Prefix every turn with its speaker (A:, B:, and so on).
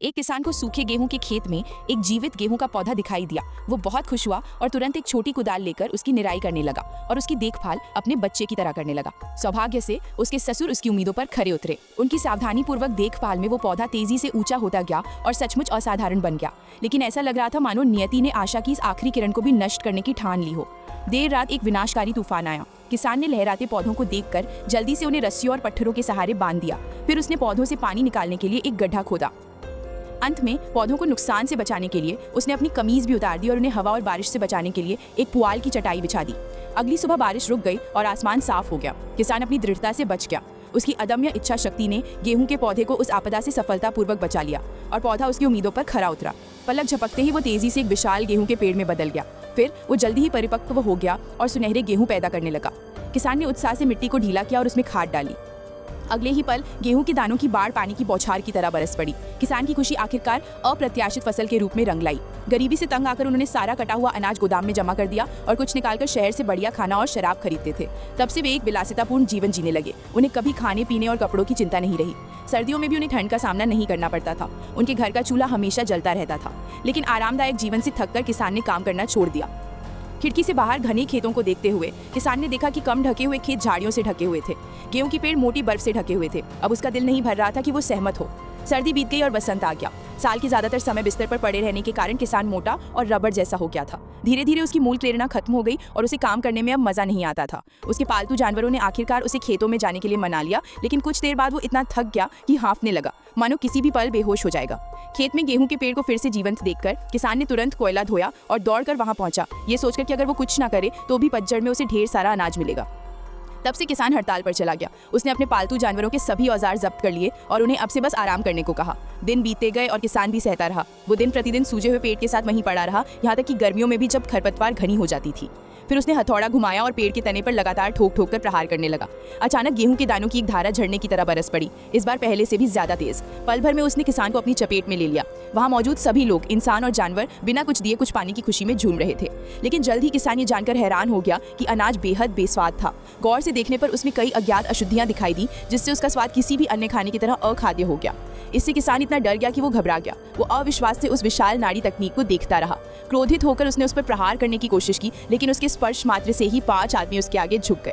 A: एक किसान को सूखे गेहूं के खेत में एक जीवित गेहूं का पौधा दिखाई दिया। वो बहुत खुश हुआ और तुरंत एक छोटी कुदाल लेकर उसकी निराई करने लगा और उसकी देखभाल अपने बच्चे की तरह करने लगा। सौभाग्य से उसके ससुर उसकी उम्मीदों पर खरे उतरे। उनकी सावधानी पूर्वक देखभाल में वो पौधा तेजी से ऊंचा होता गया और सचमुच असाधारण बन गया। लेकिन ऐसा लग रहा था मानो नियति ने आशा की इस आखिरी किरण को भी नष्ट करने की ठान ली हो। देर रात एक विनाशकारी तूफान आया। किसान ने लहराते पौधों को देखकर जल्दी से उन्हें रस्सियों और पत्थरों के सहारे बांध दिया। फिर उसने पौधों से पानी निकालने के लिए एक गड्ढा खोदा। अंत में पौधों को नुकसान से बचाने के लिए उसने अपनी कमीज भी उतार दी और उन्हें हवा और बारिश से बचाने के लिए एक पुआल की चटाई बिछा दी। अगली सुबह बारिश रुक गई और आसमान साफ हो गया। किसान अपनी दृढ़ता से बच गया। उसकी अदम्य इच्छा शक्ति ने गेहूं के पौधे को उस आपदा से सफलतापूर्वक बचा लिया और पौधा उसकी उम्मीदों पर खरा उतरा। पलक झपकते ही वो तेजी से एक विशाल गेहूं के पेड़ में बदल गया। फिर वो जल्दी ही परिपक्व हो गया और सुनहरे गेहूं पैदा करने लगा। किसान ने उत्साह से मिट्टी को ढीला किया और उसमें खाद डाली। अगले ही पल गेहूं के दानों की बाढ़ पानी की बौछार की तरह बरस पड़ी। किसान की खुशी आखिरकार अप्रत्याशित फसल के रूप में रंग लाई। गरीबी से तंग आकर उन्होंने सारा कटा हुआ अनाज गोदाम में जमा कर दिया और कुछ निकालकर शहर से बढ़िया खाना और शराब खरीदते थे। तब से वे एक विलासितापूर्ण जीवन जीने लगे। उन्हें कभी खाने पीने और कपड़ों की चिंता नहीं रही। सर्दियों में भी उन्हें ठंड का सामना नहीं करना पड़ता था। उनके घर का चूल्हा हमेशा जलता रहता था। लेकिन आरामदायक जीवन से थककर किसान ने काम करना छोड़ दिया। खिड़की से बाहर घने खेतों को देखते हुए किसान ने देखा कि कम ढके हुए खेत झाड़ियों से ढके हुए थे। गेहूं के पेड़ मोटी बर्फ से ढके हुए थे। अब उसका दिल नहीं भर रहा था कि वो सहमत हो। सर्दी बीत गई और बसंत आ गया। साल के ज्यादातर समय बिस्तर पर पड़े रहने के कारण किसान मोटा और रबड़ जैसा हो गया था। धीरे धीरे उसकी मूल प्रेरणा खत्म हो गई और उसे काम करने में अब मजा नहीं आता था। उसके पालतू जानवरों ने आखिरकार उसे खेतों में जाने के लिए मना लिया, लेकिन कुछ देर बाद वो इतना थक गया कि हाँफने लगा, मानो किसी भी पल बेहोश हो जाएगा। खेत में गेहूं के पेड़ को फिर से जीवंत देखकर किसान ने तुरंत कोयला धोया और दौड़कर वहां पहुंचा, ये सोचकर कि अगर वो कुछ ना करे तो भी पतझड़ में उसे ढेर सारा अनाज मिलेगा। तब से किसान हड़ताल पर चला गया। उसने अपने पालतू जानवरों के सभी औजार जब्त कर लिए और उन्हें अब से बस आराम करने को कहा। दिन बीते गए और किसान भी सहता रहा। वो दिन प्रतिदिन सूजे हुए पेट के साथ वहीं पड़ा रहा, यहाँ तक कि गर्मियों में भी जब खरपतवार घनी हो जाती थी। फिर उसने हथौड़ा घुमाया और पेड़ के तने पर लगातार ठोक ठोक कर प्रहार करने लगा। अचानक गेहूं के दानों की एक धारा झरने की तरह बरस पड़ी, इस बार पहले से भी ज्यादा तेज। पल भर में उसने किसान को अपनी चपेट में ले लिया। वहां मौजूद सभी लोग, इंसान और जानवर, बिना कुछ दिए कुछ पानी की खुशी में झूम रहे थे। लेकिन जल्द ही किसान ये जानकर हैरान हो गया कि अनाज बेहद बेस्वाद था। गौर से देखने पर उसमें कई अज्ञात अशुद्धियां दिखाई दी, जिससे उसका स्वाद किसी भी अन्य खाने की तरह अखाद्य हो गया। इससे किसान इतना डर गया कि वो घबरा गया। वो अविश्वास से उस विशाल नाड़ी तकनीक को देखता रहा। क्रोधित होकर उसने उस पर प्रहार करने की कोशिश की, लेकिन उसके स्पर्श मात्र से ही 5 आदमी उसके आगे झुक गए।